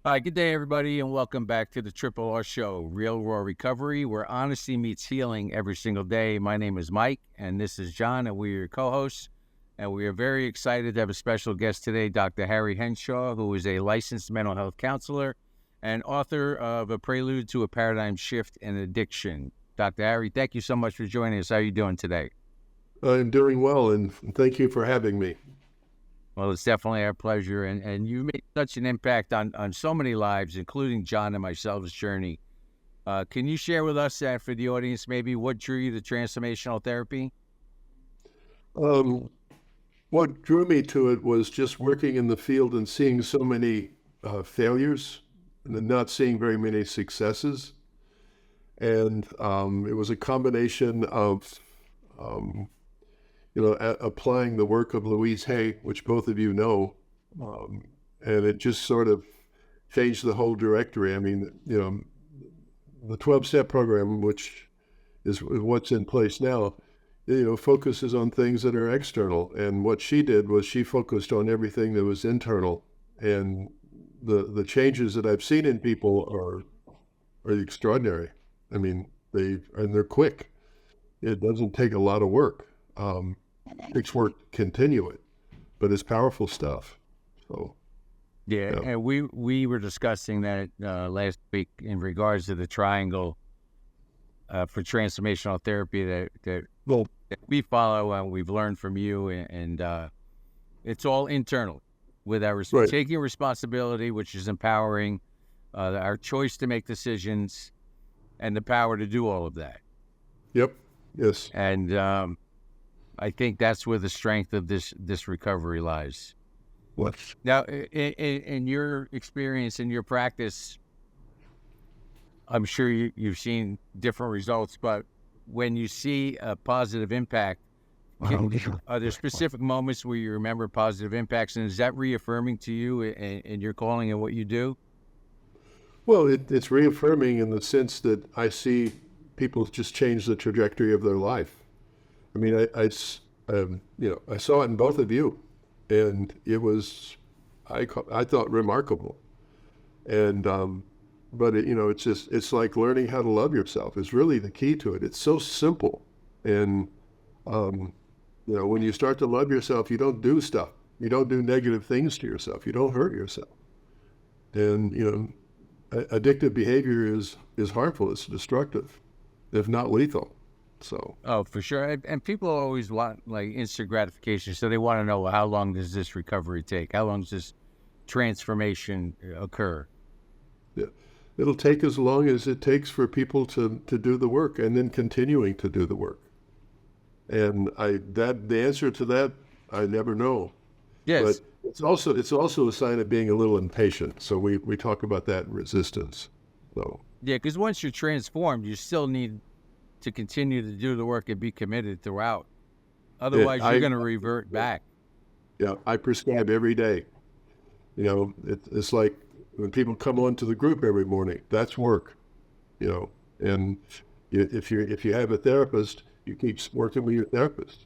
Hi, good day, everybody, and welcome back to the Triple R Show, Real Raw Recovery, where honesty meets healing every single day. My name is Mike, and this is John, and we're your co-hosts. And we are very excited to have a special guest today, Dr. Harry Henshaw, who is a licensed mental health counselor and author of A Prelude to a Paradigm Shift in Addiction. Dr. Harry, thank you so much for joining us. How are you doing today? I'm doing well, and thank you for having me. Well, it's definitely our pleasure, and you made such an impact on so many lives, including John and myself's journey. Can you share with us, for the audience, maybe what drew you to transformational therapy? Um, what drew me to it was just working in the field and seeing so many failures and then not seeing very many successes. And it was a combination of, um, applying the work of Louise Hay, which both of you know, um, and it just sort of changed the whole directory. I mean, the 12-step program, which is what's in place now, focuses on things that are external. And what she did was she focused on everything that was internal. And the changes that I've seen in people are extraordinary. I mean, they're quick. It doesn't take a lot of work. It takes work to continue it, but it's powerful stuff. So, Yeah, yeah. and we were discussing that last week in regards to the triangle for transformational therapy Well, that we follow and we've learned from you, and it's all internal with our right. taking responsibility, which is empowering, our choice to make decisions, and the power to do all of that. Yep. Yes. And I think that's where the strength of this recovery lies. What? Now, in your experience, in your practice, I'm sure you've seen different results, but when you see a positive impact, are there specific moments where you remember positive impacts, and is that reaffirming to you in your calling and what you do? Well, it's reaffirming in the sense that I see people just change the trajectory of their life. I mean, I saw it in both of you, and it was, I thought remarkable. And but it's like learning how to love yourself is really the key to it. It's so simple, and um, when you start to love yourself, you don't do stuff. You don't do negative things to yourself. You don't hurt yourself. And addictive behavior is harmful. It's destructive, if not lethal. So. Oh, for sure. And people always want like instant gratification, so they want to know, well, how long does this recovery take? How long does this transformation occur? Yeah. It'll take as long as it takes for people to do the work and then continuing to do the work. And the answer to that I never know. But Yes. it's also a sign of being a little impatient. So we talk about that in resistance. So Yeah, because once you're transformed, you still need to continue to do the work and be committed throughout. yeah, Otherwise, you're I going to revert back. yeah, I prescribe every day. It's like when people come onto the group every morning, that's work. You know, and if you have a therapist, you keep working with your therapist,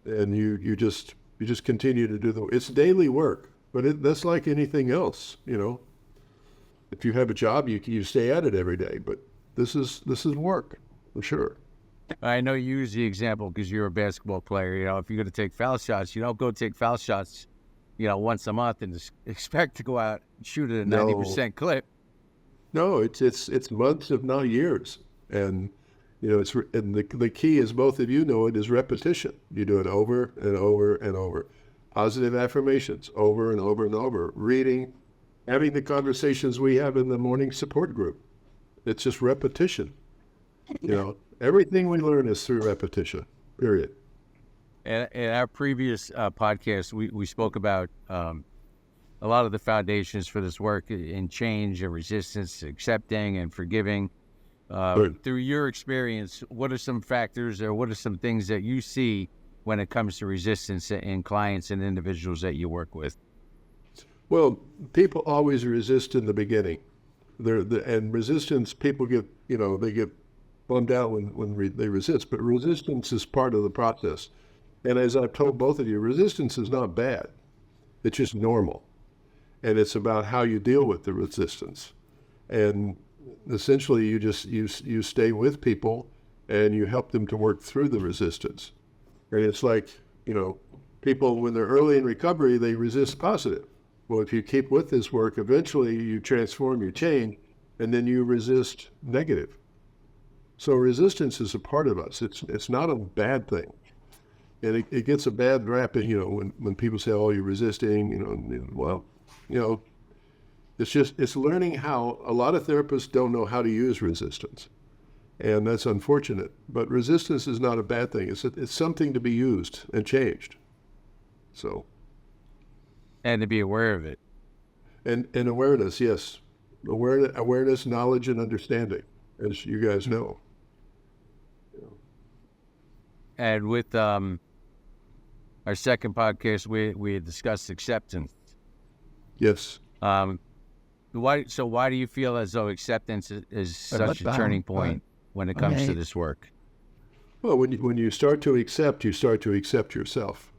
and you just continue to do it's daily work, but that's like anything else. If you have a job, you stay at it every day, but this is work for sure. I know you use the example because you're a basketball player. If you're going to take foul shots, you don't go take foul shots, once a month and expect to go out and shoot at a No, 90% clip. no, it's months, if not years, and and the key, as both of you know it, is repetition. You do it over and over and over. Positive affirmations over and over and over. Reading, having the conversations we have in the morning support group. It's just repetition. Everything we learn is through repetition. Period. And in our previous podcast, we spoke about a lot of the foundations for this work in change and resistance, accepting and forgiving. Good. Through your experience, what are some factors or what are some things that you see when it comes to resistance in clients and individuals that you work with? Well, people always resist in the beginning. And resistance, people they get bummed out when they resist, but resistance is part of the process. And as I've told both of you, resistance is not bad. It's just normal. and it's about how you deal with the resistance. And essentially, you stay with people and you help them to work through the resistance. And it's like, people when they're early in recovery, they resist positive. Well, if you keep with this work, eventually you transform, you change, and then you resist negative. So resistance is a part of us. It's not a bad thing. And it gets a bad rap, when people say, "Oh, you're resisting," well, it's learning how. A lot of therapists don't know how to use resistance, and that's unfortunate. But resistance is not a bad thing. It's something to be used and changed. So. And to be aware of it. And awareness, yes, awareness, knowledge, and understanding, as you guys know. And with our second podcast, we had discussed acceptance. Yes. Why do you feel as though acceptance is such a turning point when it comes to this work? Well, when you start to accept, you start to accept yourself.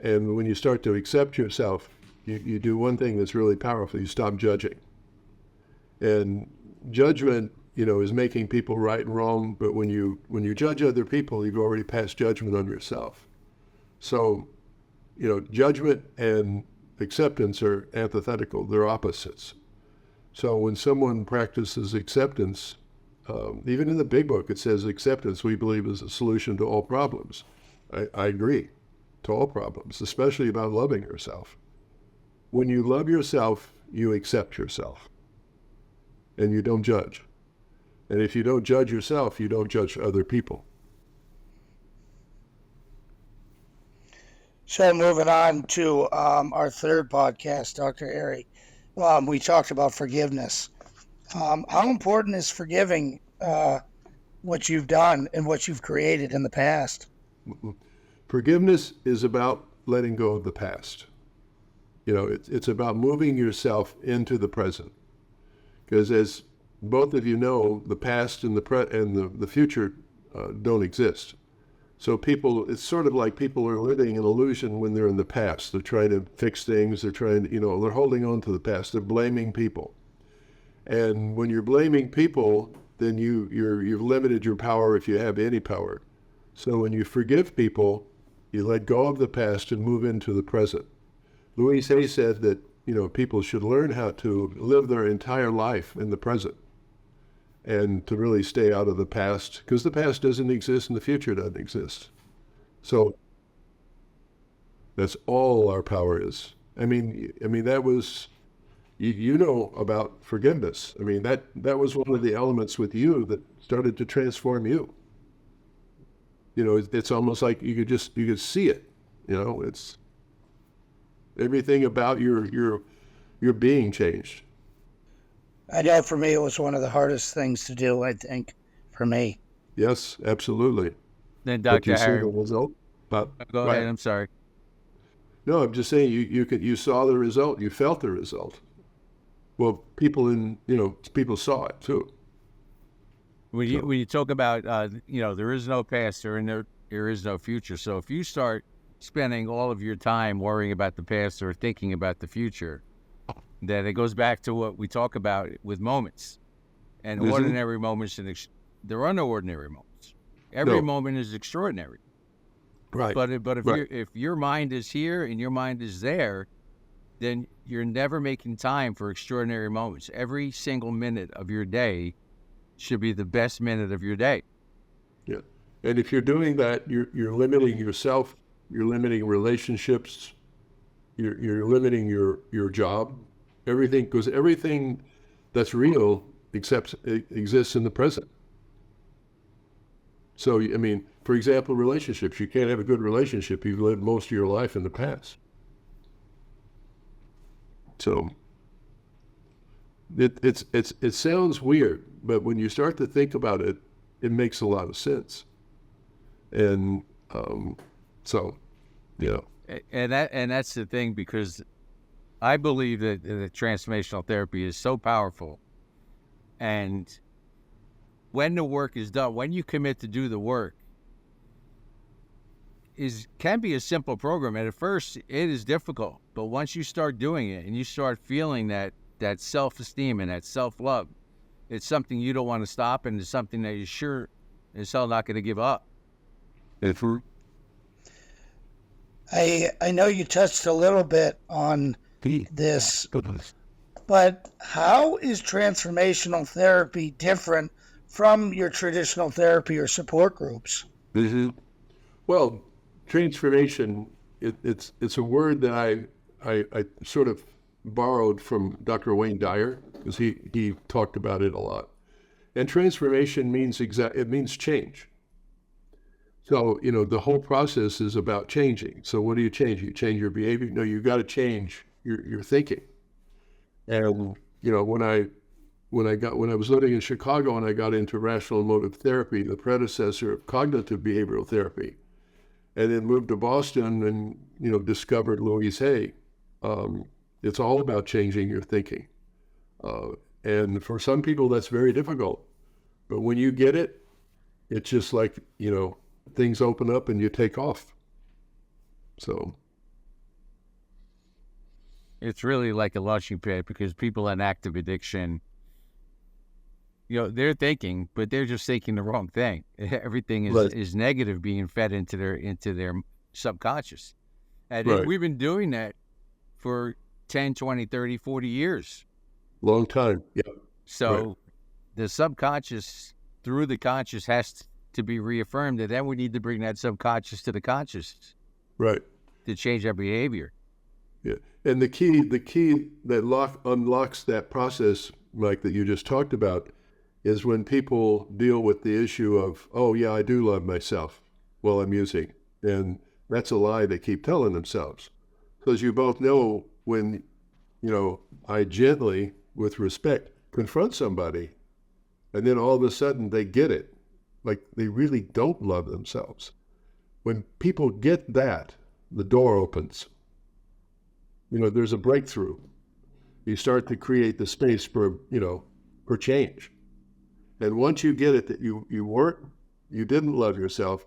And when you start to accept yourself, you do one thing that's really powerful. You stop judging. And judgment, is making people right and wrong. But when you judge other people, you've already passed judgment on yourself. So, judgment and acceptance are antithetical. They're opposites. So when someone practices acceptance, even in the big book, it says acceptance, we believe, is a solution to all problems. I agree, to all problems, especially about loving yourself. When you love yourself, you accept yourself. And you don't judge. And if you don't judge yourself, you don't judge other people. So moving on to our third podcast, Dr. Airy, we talked about forgiveness. How important is forgiving what you've done and what you've created in the past? Forgiveness is about letting go of the past. It's about moving yourself into the present. Because as both of you know, the past and the future don't exist. So it's sort of like people are living an illusion when they're in the past. They're trying to fix things. They're they're holding on to the past. They're blaming people. And when you're blaming people, then you've limited your power if you have any power. So when you forgive people, you let go of the past and move into the present. Louise Hay said that, people should learn how to live their entire life in the present and to really stay out of the past, because the past doesn't exist and the future doesn't exist. So that's all our power is. I mean that was, you know about forgiveness. I mean, that was one of the elements with you that started to transform you. It's almost like you could see it. It's everything about your being changed. I know for me, it was one of the hardest things to do, I think, for me. Yes, absolutely. Then But Dr. you see Harry, the result? go ahead. I'm sorry. No, I'm just saying you saw the result. You felt the result. Well, people saw it too. When you talk about there is no past and there is no future. So if you start spending all of your time worrying about the past or thinking about the future, then it goes back to what we talk about with moments. And ordinary moments, there are no ordinary moments. Every moment is extraordinary. Right. But if your mind is here and your mind is there, then you're never making time for extraordinary moments. Every single minute of your day should be the best minute of your day. Yeah. And if you're doing that, you're limiting yourself, you're limiting relationships, you're limiting your job, everything, because everything that's real exists in the present. So, for example, relationships. You can't have a good relationship if you've lived most of your life in the past. So it sounds weird, but when you start to think about it, it makes a lot of sense. And And that's the thing, because I believe that transformational therapy is so powerful. And when the work is done, when you commit to do the work, can be a simple program, and at first it is difficult. But once you start doing it and you start feeling that self-esteem and that self-love, it's something you don't want to stop, and it's something that you're sure as hell not going to give up. I know you touched a little bit on this, but how is transformational therapy different from your traditional therapy or support groups? Well, transformation, it's a word that I sort of borrowed from Dr. Wayne Dyer, because he talked about it a lot. And transformation means it means change. So, the whole process is about changing. So what do you change? You change your behavior? No, you got to change your thinking. And, when I was living in Chicago and I got into rational emotive therapy, the predecessor of cognitive behavioral therapy, and then moved to Boston and, discovered Louise Hay, it's all about changing your thinking. And for some people, that's very difficult. But when you get it, it's just like, things open up and you take off. So it's really like a launching pad, because people in active addiction, they're thinking, but they're just thinking the wrong thing. Everything is negative being fed into their subconscious. And we've been doing that for 10, 20, 30, 40 years. Long time. Yeah. So the subconscious through the conscious has to be reaffirmed, and then we need to bring that subconscious to the conscious. Right. To change our behavior. Yeah. And the key that unlocks that process, Mike, that you just talked about, is when people deal with the issue of, oh yeah, I do love myself while I'm using. And that's a lie they keep telling themselves. Because you both know when, I gently, with respect, confront somebody, and then all of a sudden they get it. Like they really don't love themselves. When people get that, the door opens. There's a breakthrough. You start to create the space for change. And once you get it that you didn't love yourself,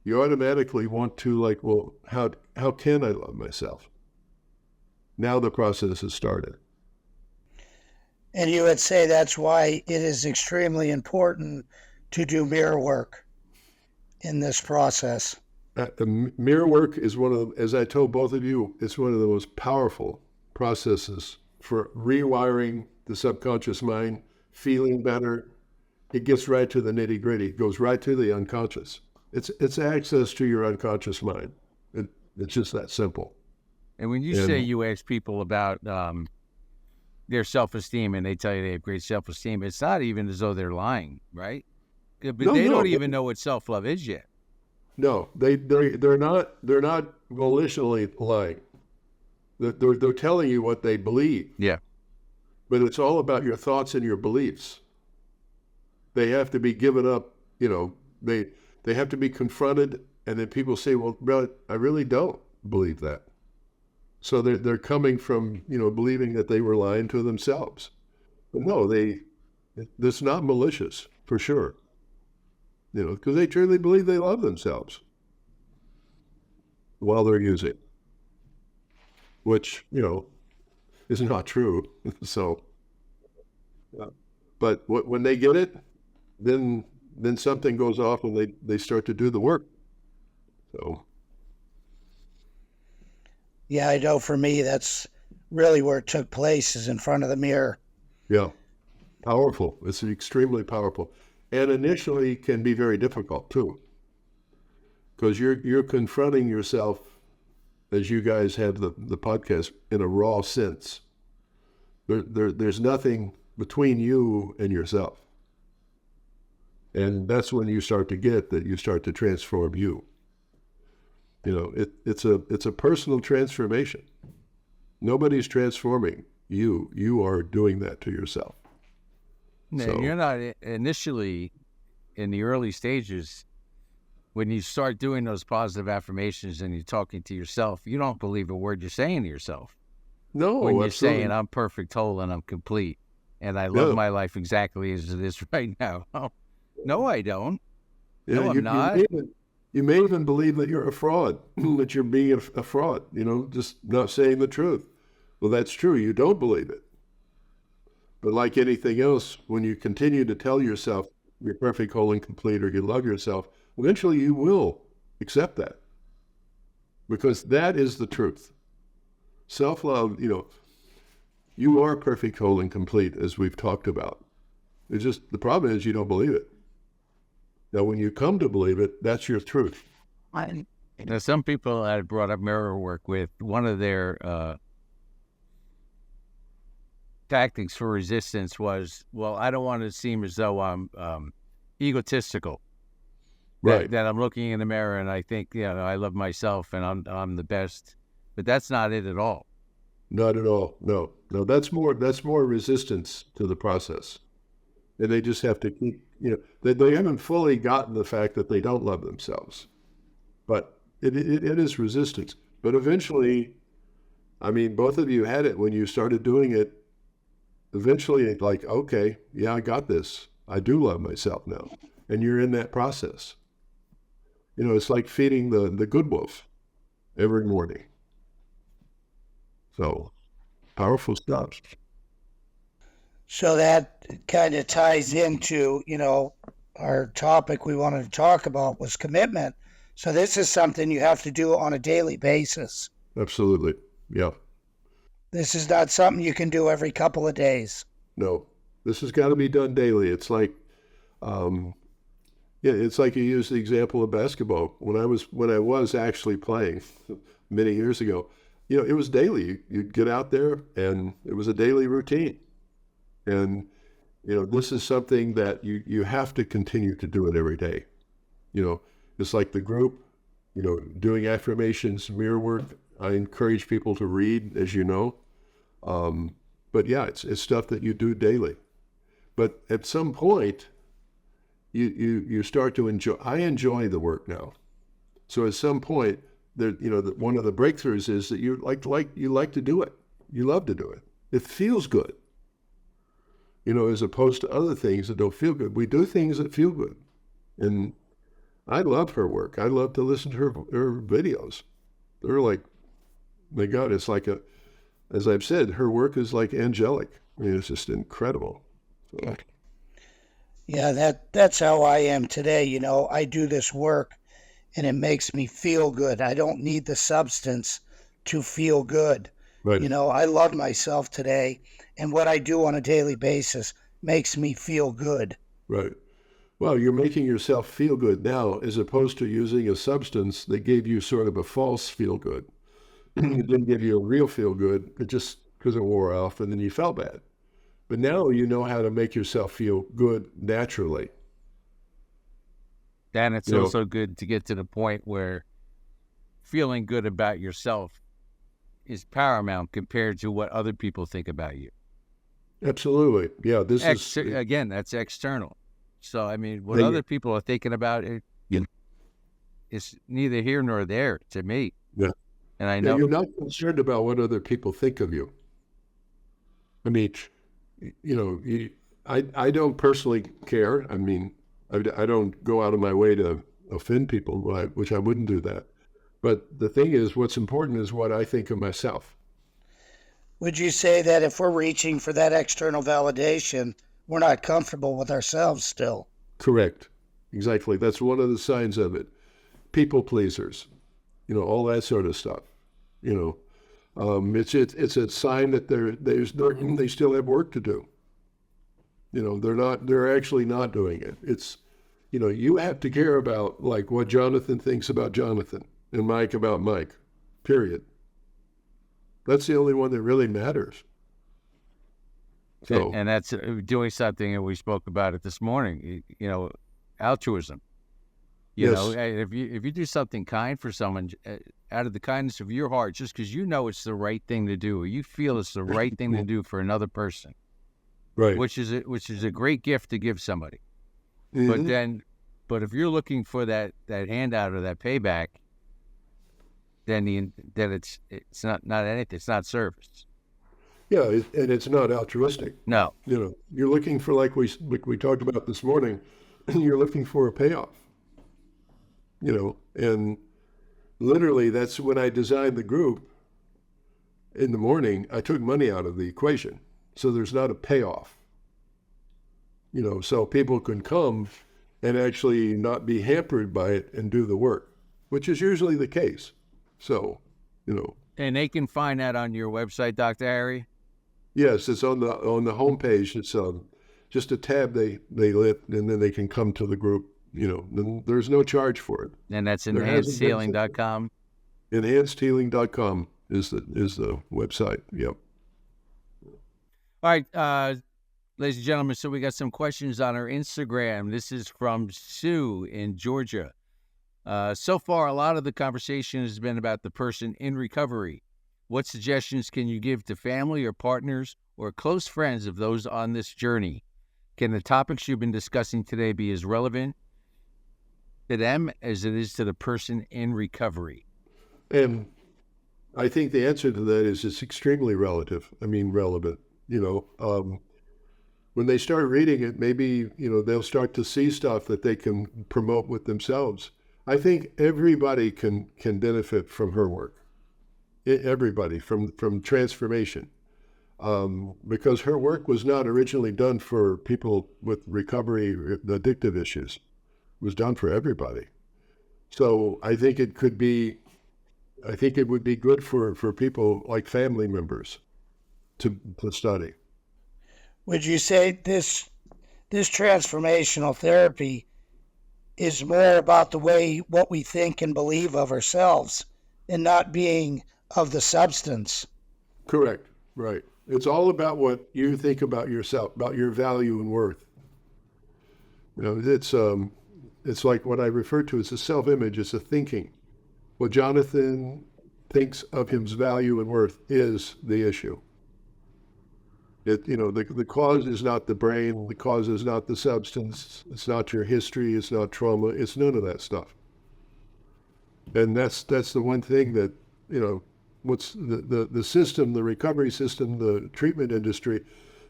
you automatically want to well, how can I love myself? Now the process has started. And you would say that's why it is extremely important to do mirror work in this process. The mirror work is as I told both of you, it's one of the most powerful processes for rewiring the subconscious mind, feeling better. It gets right to the nitty gritty. It goes right to the unconscious. It's access to your unconscious mind. It's just that simple. And when you say you ask people about their self-esteem and they tell you they have great self-esteem, it's not even as though they're lying, right? But they don't even know what self-love is yet. No, they're not volitionally lying. They're telling you what they believe. Yeah. But it's all about your thoughts and your beliefs. They have to be given up, they have to be confronted, and then people say, well, I really don't believe that. So they're coming from, believing that they were lying to themselves. But no, it's not malicious, for sure. Because they truly believe they love themselves while they're using, which, is not true. So, but when they get it, then something goes off and they start to do the work. So. Yeah, I know for me, that's really where it took place, is in front of the mirror. Yeah. Powerful. It's extremely powerful. And initially can be very difficult too, because you're confronting yourself, as you guys have the podcast, in a raw sense. There's nothing between you and yourself, and that's when you start to get that you start to transform you. It's a personal transformation. Nobody's transforming you. You are doing that to yourself. No, you're not initially in the early stages. When you start doing those positive affirmations and you're talking to yourself, you don't believe a word you're saying to yourself. No, when you're absolutely. saying I'm perfect, whole, and I'm complete, and I love my life exactly as it is right now. Oh, no, I don't. Yeah, no, I'm not. You may even believe that you're a fraud, that you're being a fraud, just not saying the truth. Well, that's true. You don't believe it. But like anything else, when you continue to tell yourself you're perfect, whole, and complete, or you love yourself, eventually you will accept that. Because that is the truth. Self-love, you are perfect, whole, and complete, as we've talked about. It's just, the problem is you don't believe it. Now, when you come to believe it, that's your truth. Now, some people had brought up mirror work with one of their tactics for resistance was, well, I don't want to seem as though I'm egotistical. Right. That I'm looking in the mirror and I think, I love myself and I'm the best. But that's not it at all. Not at all. No. That's more resistance to the process. And they just have to keep, they haven't fully gotten the fact that they don't love themselves. But it is resistance. But eventually, both of you had it when you started doing it. Eventually, it's like, okay, yeah, I got this. I do love myself now. And you're in that process. It's like feeding the good wolf every morning. So, powerful stuff. So that kind of ties into, our topic we wanted to talk about was commitment. So this is something you have to do on a daily basis. Absolutely. Yeah. This is not something you can do every couple of days. No, this has got to be done daily. It's like, it's like you use the example of basketball. When I was actually playing many years ago, it was daily. You'd get out there and it was a daily routine. And, this is something that you have to continue to do it every day. It's like the group, doing affirmations, mirror work. I encourage people to read, as you know. But yeah, it's stuff that you do daily. But at some point, you start to enjoy. I enjoy the work now. So at some point, one of the breakthroughs is that you like to do it. You love to do it. It feels good. As opposed to other things that don't feel good. We do things that feel good. And I love her work. I love to listen to her videos. They're like, my God, it's like as I've said, her work is like angelic. It's just incredible. So. Yeah, that's how I am today. I do this work and it makes me feel good. I don't need the substance to feel good. Right. I love myself today, and what I do on a daily basis makes me feel good. Right. Well, you're making yourself feel good now as opposed to using a substance that gave you sort of a false feel good. It didn't give you a real feel good, it just because it wore off and then you felt bad. But now you know how to make yourself feel good naturally. And it's also good to get to the point where feeling good about yourself is paramount compared to what other people think about you. Absolutely. Yeah, again, that's external. So, what other people are thinking about it is neither here nor there to me. Yeah. And I know you're not concerned about what other people think of you. I don't personally care. I don't go out of my way to offend people, which I wouldn't do that. But the thing is, what's important is what I think of myself. Would you say that if we're reaching for that external validation, we're not comfortable with ourselves still? Correct. Exactly. That's one of the signs of it. People pleasers, all that sort of stuff. It's a sign that they still have work to do. They're actually not doing it. It's, you have to care about like what Jonathan thinks about Jonathan and Mike about Mike, period. That's the only one that really matters. So, and that's doing something, and we spoke about it this morning, altruism. Yes. If you do something kind for someone out of the kindness of your heart, just because it's the right thing to do, or you feel it's the right thing to do for another person, right? Which is a great gift to give somebody. Mm-hmm. But if you're looking for that handout or that payback, then it's not anything. It's not service. Yeah, and it's not altruistic. No. You're looking for, like we talked about this morning, you're looking for a payoff. and literally that's when I designed the group in the morning. I took money out of the equation. So there's not a payoff, so people can come and actually not be hampered by it and do the work, which is usually the case. So, And they can find that on your website, Dr. Harry? Yes, it's on the homepage. It's just a tab they lit, and then they can come to the group. There's no charge for it. And that's enhancedhealing.com. Enhancedhealing.com is the website. Yep. All right, ladies and gentlemen, so we got some questions on our Instagram. This is from Sue in Georgia. So far, a lot of the conversation has been about the person in recovery. What suggestions can you give to family or partners or close friends of those on this journey? Can the topics you've been discussing today be as relevant to them as it is to the person in recovery? And I think the answer to that is it's extremely relevant. When they start reading it, maybe, they'll start to see stuff that they can promote with themselves. I think everybody can benefit from her work. Everybody from transformation. Because her work was not originally done for people with recovery, addictive issues. It was done for everybody. So I think it would be good for people like family members to study. Would you say this transformational therapy is more about what we think and believe of ourselves and not being of the substance? Correct. Right. It's all about what you think about yourself, about your value and worth. It's like what I refer to as a self-image. It's a thinking. What Jonathan thinks of his value and worth is the issue. The cause is not the brain. The cause is not the substance. It's not your history. It's not trauma. It's none of that stuff. And that's the one thing that, what's the system, the recovery system, the treatment industry,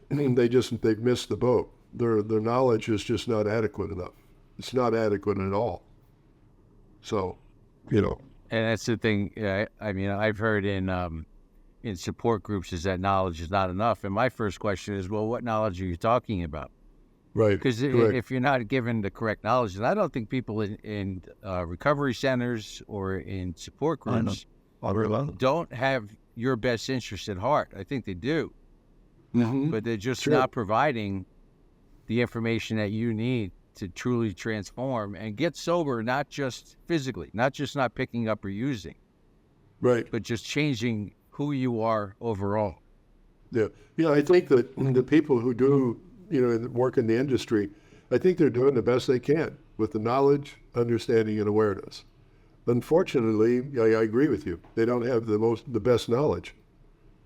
they've missed the boat. Their knowledge is just not adequate enough. It's not adequate at all. So, And that's the thing. I've heard in support groups is that knowledge is not enough. And my first question is, well, what knowledge are you talking about? Right. Because if you're not given the correct knowledge, and I don't think people in recovery centers or in support groups don't have your best interest at heart. I think they do. Mm-hmm. But they're just not providing the information that you need to truly transform and get sober, not just physically, not just not picking up or using, right, but just changing who you are overall. Yeah. I think that the people who do, work in the industry, I think they're doing the best they can with the knowledge, understanding, and awareness. Unfortunately, I agree with you. They don't have the best knowledge,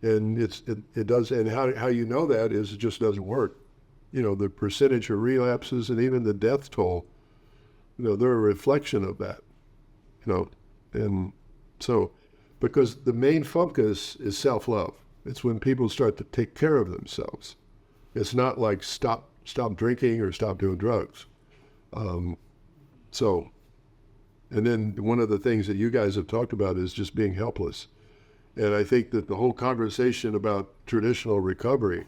and it does. And how you know that is it just doesn't work. The percentage of relapses and even the death toll, they're a reflection of that. And so, because the main focus is self-love. It's when people start to take care of themselves. It's not like stop drinking or stop doing drugs. And then one of the things that you guys have talked about is just being helpless. And I think that the whole conversation about traditional recovery,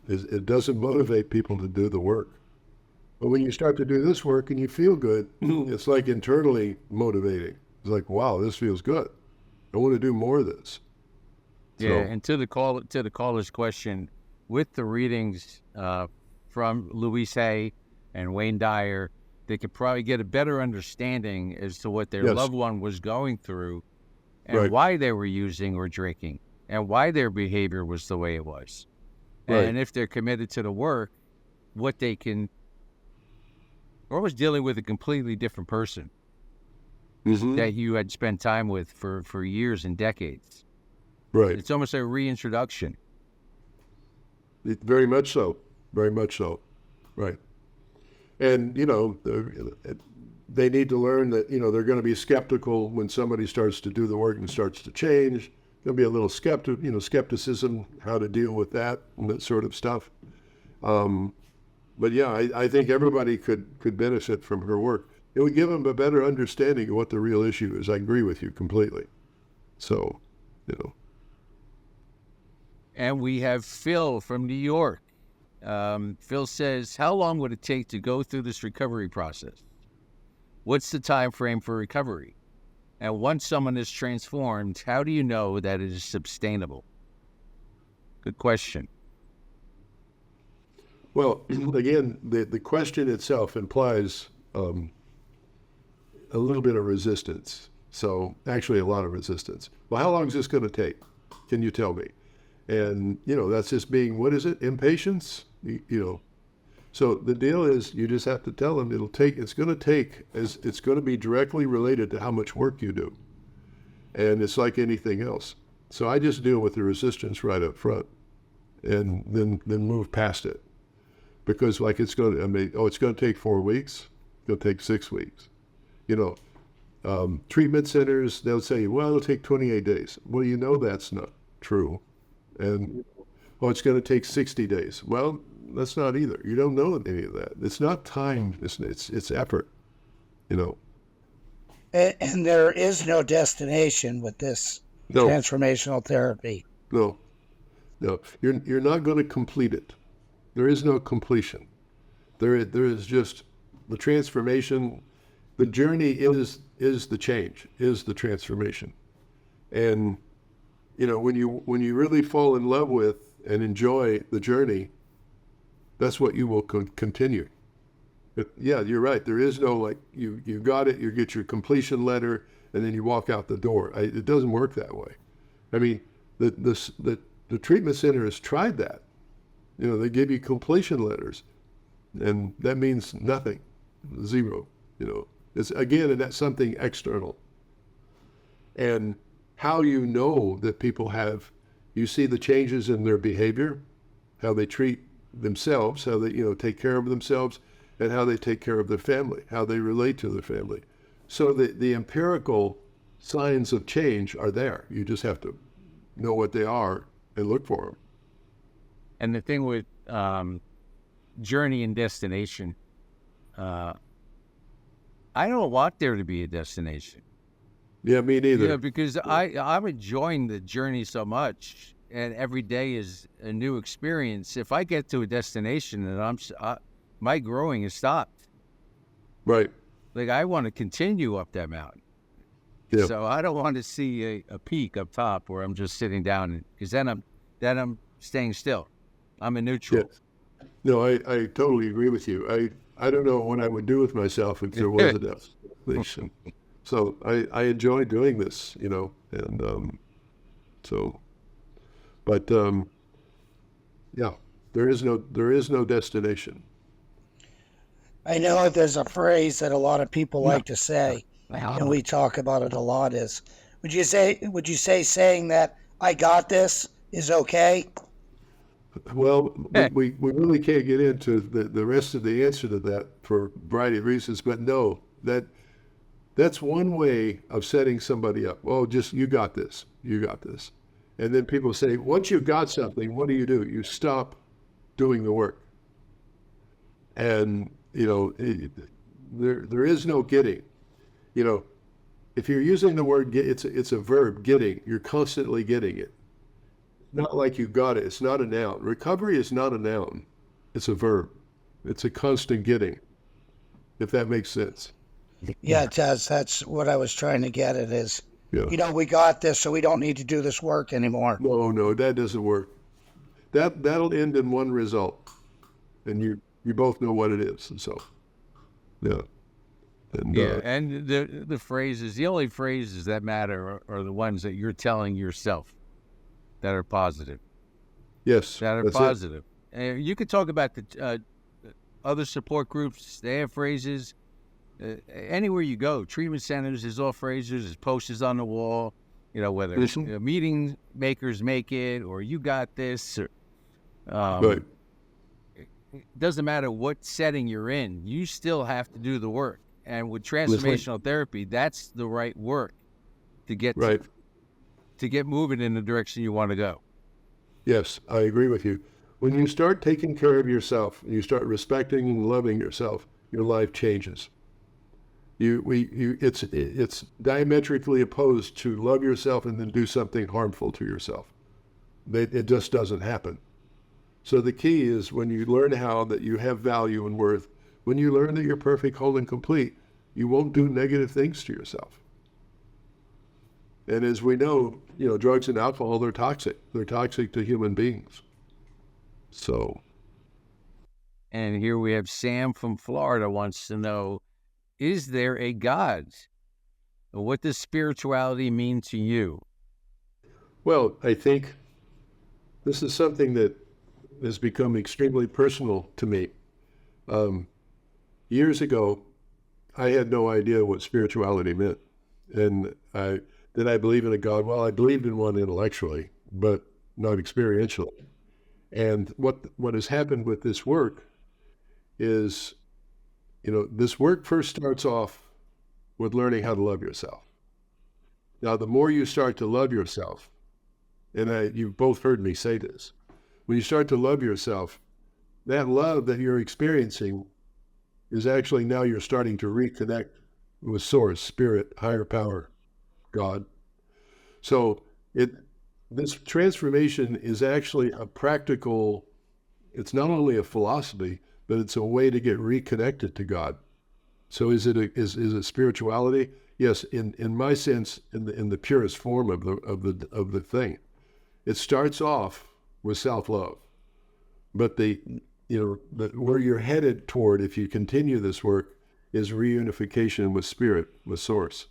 it doesn't motivate people to do the work. But when you start to do this work and you feel good, it's like internally motivating. It's like, wow, this feels good. I want to do more of this. Yeah, and to the caller's question, with the readings from Louise Hay and Wayne Dyer, they could probably get a better understanding as to what their loved one was going through and why they were using or drinking and why their behavior was the way it was. Right. And if they're committed to the work, what they can, or was dealing with a completely different person that you had spent time with for years and decades. Right. It's almost a reintroduction. Very much so. Very much so. Right. And, they need to learn that, they're going to be skeptical when somebody starts to do the work and starts to change. There'll be a little skepticism, how to deal with that and that sort of stuff. But yeah, I think everybody could benefit from her work. it would give them a better understanding of what the real issue is. I agree with you completely. So, you know. And we have Phil from New York. Phil says, how long would it take to go through this recovery process? What's the time frame for recovery? And once someone is transformed, how do you know that it is sustainable? Good question. Well, again, the question itself implies a little bit of resistance. So actually a lot of resistance. Well, how long is this going to take? Can you tell me? And, you know, that's just being, what is it? Impatience? You know. So the deal is you just have to tell them it's going to be directly related to how much work you do. And it's like anything else. So I just deal with the resistance right up front and then move past it. Because like it's going to take 4 weeks. It's going to take 6 weeks. You know, treatment centers, they'll say, well, it'll take 28 days. Well, you know that's not true. And, it's going to take 60 days. Well, that's not either. You don't know any of that. It's not time. It's effort, you know. And there is no destination with this transformational therapy. No. You're not going to complete it. There is no completion. There is just the transformation. The journey is the change, is the transformation. And, you know, when you really fall in love with and enjoy the journey, that's what you will continue. But yeah, you're right. There is no like you got it. You get your completion letter, and then you walk out the door. It doesn't work that way. I mean, the treatment center has tried that. You know, they give you completion letters, and that means nothing, zero. You know, it's again, and that's something external. And how you know that people you see the changes in their behavior, how they treat themselves, how they, you know, take care of themselves, and how they take care of their family, how they relate to their family. So the empirical signs of change are there. You just have to know what they are and look for them. And the thing with journey and destination, I don't want there to be a destination. Yeah, me neither. Yeah, because I'm enjoying the journey so much, and every day is a new experience. If I get to a destination and my growing is stopped, right? Like I want to continue up that mountain. Yeah. So I don't want to see a peak up top where I'm just sitting down, because then I'm staying still. I'm in neutral. Yeah. No, I totally agree with you. I don't know what I would do with myself if there was a destination. So I enjoy doing this, you know, and yeah, there is no destination. I know there's a phrase that a lot of people like to say, and we talk about it a lot, is, would you say saying that I got this is okay? Well, we really can't get into the rest of the answer to that for a variety of reasons, but no, that's one way of setting somebody up. Oh, just, you got this. And then people say, once you've got something, what do? You stop doing the work. And, you know, there is no getting. You know, if you're using the word get, it's a verb, getting. You're constantly getting it. Not like you got it. It's not a noun. Recovery is not a noun. It's a verb. It's a constant getting, if that makes sense. Yeah, it does. That's what I was trying to get at is, Yeah. you know, we got this, so we don't need to do this work anymore. No, that doesn't work. That'll end in one result, and you both know what it is. And so, yeah. And, and the phrases, the only phrases that matter are the ones that you're telling yourself that are positive. Yes, that are positive. You could talk about the other support groups. They have phrases. Anywhere you go, treatment centers, there's all phrases, there's posters on the wall, you know, whether it's meeting makers make it, or you got this, or, right. It doesn't matter what setting you're in, you still have to do the work. And with transformational therapy, that's the right work to get to get moving in the direction you want to go. Yes, I agree with you. When you start taking care of yourself, and you start respecting and loving yourself, your life changes. It's diametrically opposed to love yourself and then do something harmful to yourself. It just doesn't happen. So the key is when you learn how that you have value and worth, when you learn that you're perfect, whole, and complete, you won't do negative things to yourself. And as we know, drugs and alcohol, they're toxic. They're toxic to human beings. So. And here we have Sam from Florida wants to know, is there a God? What does spirituality mean to you? Well, I think this is something that has become extremely personal to me. Years ago, I had no idea what spirituality meant. And did I believe in a God? Well, I believed in one intellectually, but not experientially. And what has happened with this work is, this work first starts off with learning how to love yourself. Now, the more you start to love yourself, and you've both heard me say this, when you start to love yourself, that love that you're experiencing is actually now you're starting to reconnect with Source, Spirit, Higher Power, God. So this transformation is actually a practical, it's not only a philosophy, but it's a way to get reconnected to God. So is it spirituality? Yes, in my sense, in the purest form of the thing. It starts off with self-love, but where you're headed toward, if you continue this work, is reunification with Spirit, with Source.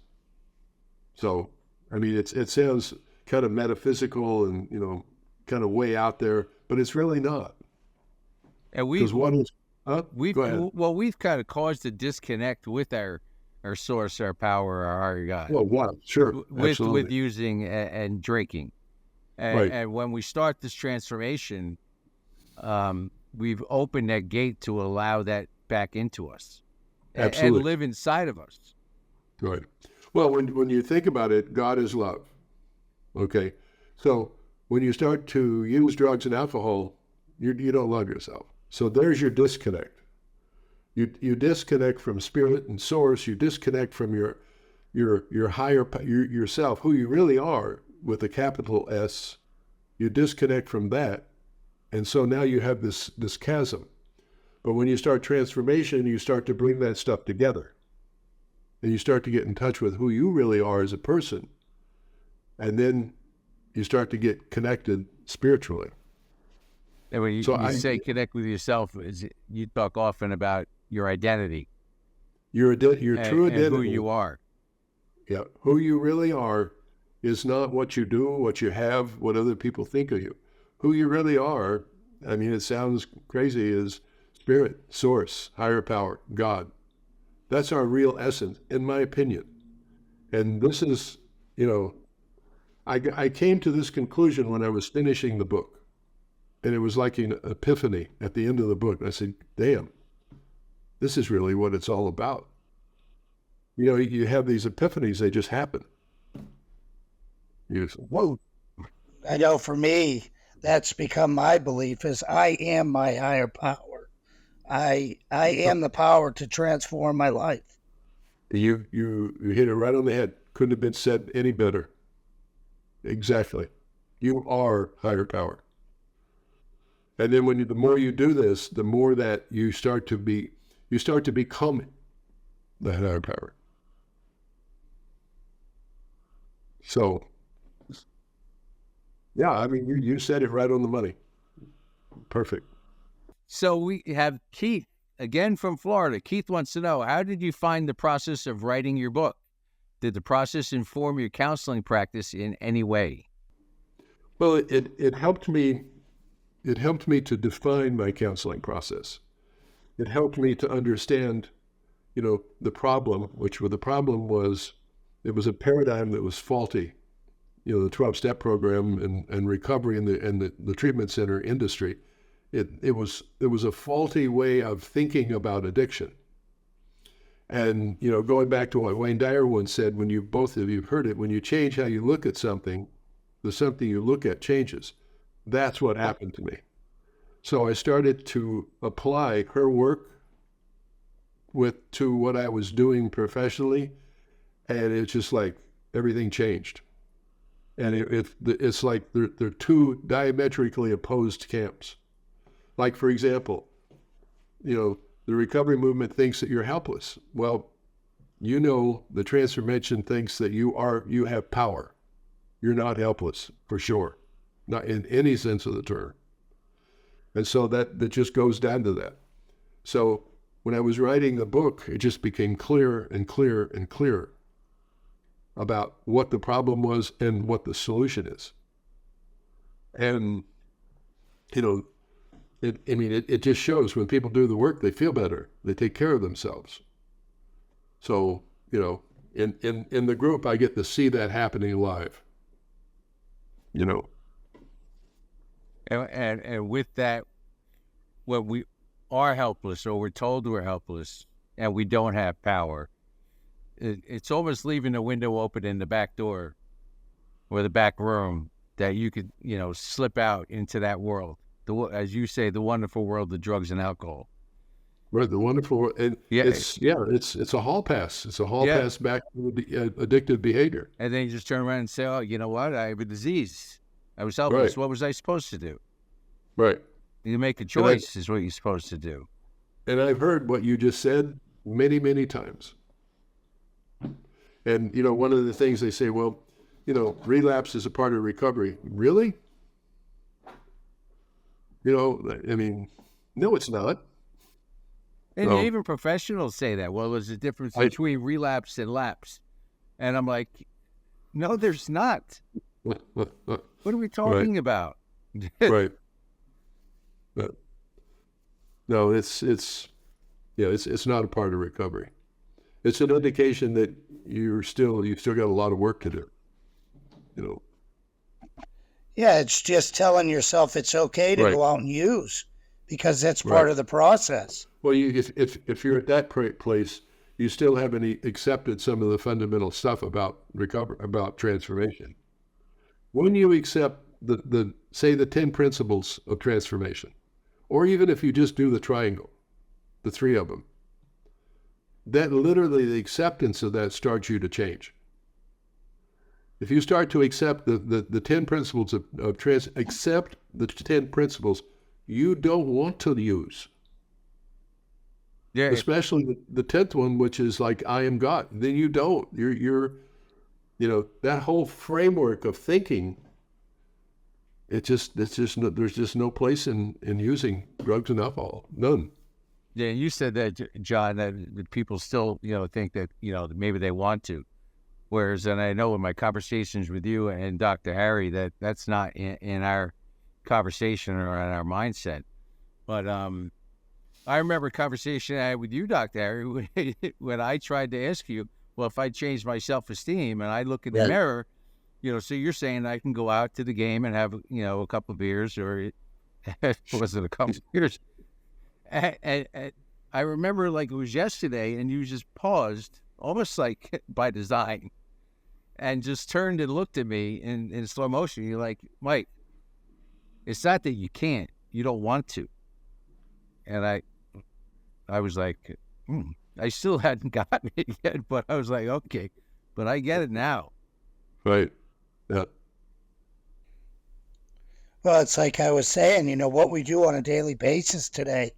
So, I mean, it sounds kind of metaphysical and kind of way out there, but it's really not. And because one is. Go ahead. Well, we've kind of caused a disconnect with our Source, our power, our God. Well, wow, sure, with using and drinking. Right. And when we start this transformation, we've opened that gate to allow that back into us. Absolutely. And live inside of us. Right. Well, when you think about it, God is love. Okay. So when you start to use drugs and alcohol, you don't love yourself. So there's your disconnect. You disconnect from Spirit and Source. You disconnect from your higher yourself, who you really are, with a capital S. You disconnect from that, and so now you have this chasm. But when you start transformation, you start to bring that stuff together, and you start to get in touch with who you really are as a person, and then you start to get connected spiritually. And when you say connect with yourself, you talk often about your identity. Your true identity. And who you are. Yeah. Who you really are is not what you do, what you have, what other people think of you. Who you really are, I mean, it sounds crazy, is Spirit, Source, Higher Power, God. That's our real essence, in my opinion. And this is, I came to this conclusion when I was finishing the book. And it was like an epiphany at the end of the book. And I said, damn, this is really what it's all about. You have these epiphanies, they just happen. Whoa. I know for me, that's become my belief, is I am my higher power. I am the power to transform my life. You hit it right on the head. Couldn't have been said any better. Exactly. You are higher power. And then the more you do this, the more that you start to become the higher power. So, yeah, I mean, you said it right on the money. Perfect. So we have Keith, again from Florida. Keith wants to know, how did you find the process of writing your book? Did the process inform your counseling practice in any way? Well, it helped me. It helped me to define my counseling process. It helped me to understand, the problem, the problem was, it was a paradigm that was faulty. The 12-step program and recovery in the treatment center industry, it was a faulty way of thinking about addiction. And, going back to what Wayne Dyer once said, both of you heard it, when you change how you look at something, the something you look at changes. That's what happened to me. So I started to apply her work to what I was doing professionally, and it's just like everything changed. And it's like they're two diametrically opposed camps. Like, for example, the recovery movement thinks that you're helpless. Well, the transformation thinks that you have power. You're not helpless, for sure, not in any sense of the term. And so that just goes down to that. So when I was writing the book, it just became clearer and clearer and clearer about what the problem was and what the solution is. And, it just shows when people do the work, they feel better. They take care of themselves. So, in the group, I get to see that happening live. And with that, when we are helpless or we're told we're helpless and we don't have power, it's almost leaving the window open in the back door or the back room that you could, slip out into that world. As you say, the wonderful world of drugs and alcohol. Right, the wonderful, and it's a hall pass. It's a hall pass back to the addictive behavior. And then you just turn around and say, "Oh, you know what? I have a disease. I was helpless. Right. What was I supposed to do?" Right. You make a choice is what you're supposed to do. And I've heard what you just said many, many times. And one of the things they say, well, relapse is a part of recovery. Really? No, it's not. And even professionals say that. Well, there's a difference between relapse and lapse. And I'm like, no, there's not. What are we talking about? Right. No, it's not a part of recovery. It's an indication that you've still got a lot of work to do. Yeah, it's just telling yourself it's okay to go out and use, because that's part of the process. Well, if you're at that place, you still haven't accepted some of the fundamental stuff about about transformation. When you accept the 10 principles of transformation, or even if you just do the triangle, the 3 of them, that literally the acceptance of that starts you to change. If you start to accept the 10 principles accept the 10 principles you don't want to use. Yeah. Especially the 10th one, which is like, I am God. Then you don't. You're that whole framework of thinking, there's just no place in using drugs and alcohol. None. Yeah, you said that, John, that people still, think that, maybe they want to. Whereas, and I know in my conversations with you and Dr. Harry, that's not in our conversation or in our mindset. But I remember a conversation I had with you, Dr. Harry, when I tried to ask you, well, if I change my self-esteem and I look in the mirror, so you're saying I can go out to the game and have, a couple of beers, or was it a couple of beers? And I remember like it was yesterday, and you just paused, almost like by design, and just turned and looked at me in slow motion. You're like, Mike, it's not that you can't, you don't want to. And I was like, I still hadn't gotten it yet, but I was like, okay, but I get it now. Right. Yeah. Well, it's like I was saying, what we do on a daily basis today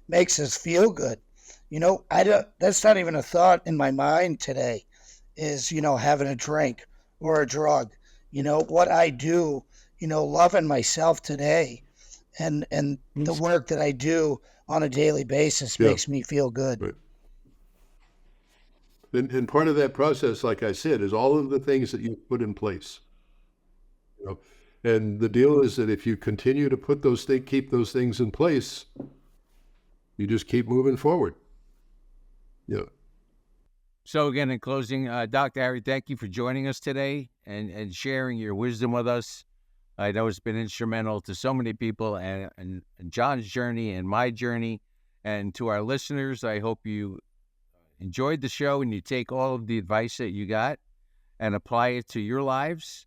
makes us feel good. That's not even a thought in my mind today, is, having a drink or a drug. What I do, loving myself today and the work that I do on a daily basis makes me feel good. Right. And part of that process, like I said, is all of the things that you put in place. And the deal is that if you continue to keep those things in place, you just keep moving forward. Yeah. So again, in closing, Dr. Harry, thank you for joining us today and sharing your wisdom with us. I know it's been instrumental to so many people and John's journey and my journey. And to our listeners, I hope you enjoyed the show and you take all of the advice that you got and apply it to your lives.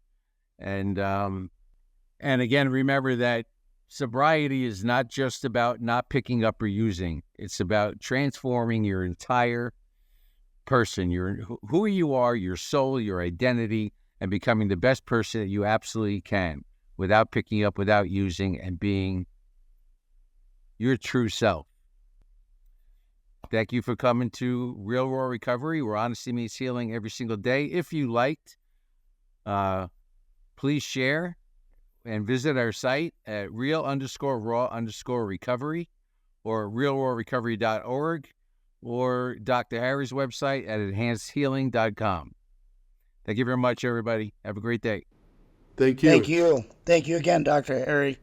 And again, remember that sobriety is not just about not picking up or using. It's about transforming your entire person, who you are, your soul, your identity, and becoming the best person that you absolutely can without picking up, without using, and being your true self. Thank you for coming to Real Raw Recovery, where honesty meets healing every single day. If you liked, please share and visit our site at real_raw_recovery or realrawrecovery.org or Dr. Harry's website at enhancedhealing.com. Thank you very much, everybody. Have a great day. Thank you. Thank you. Thank you again, Dr. Harry.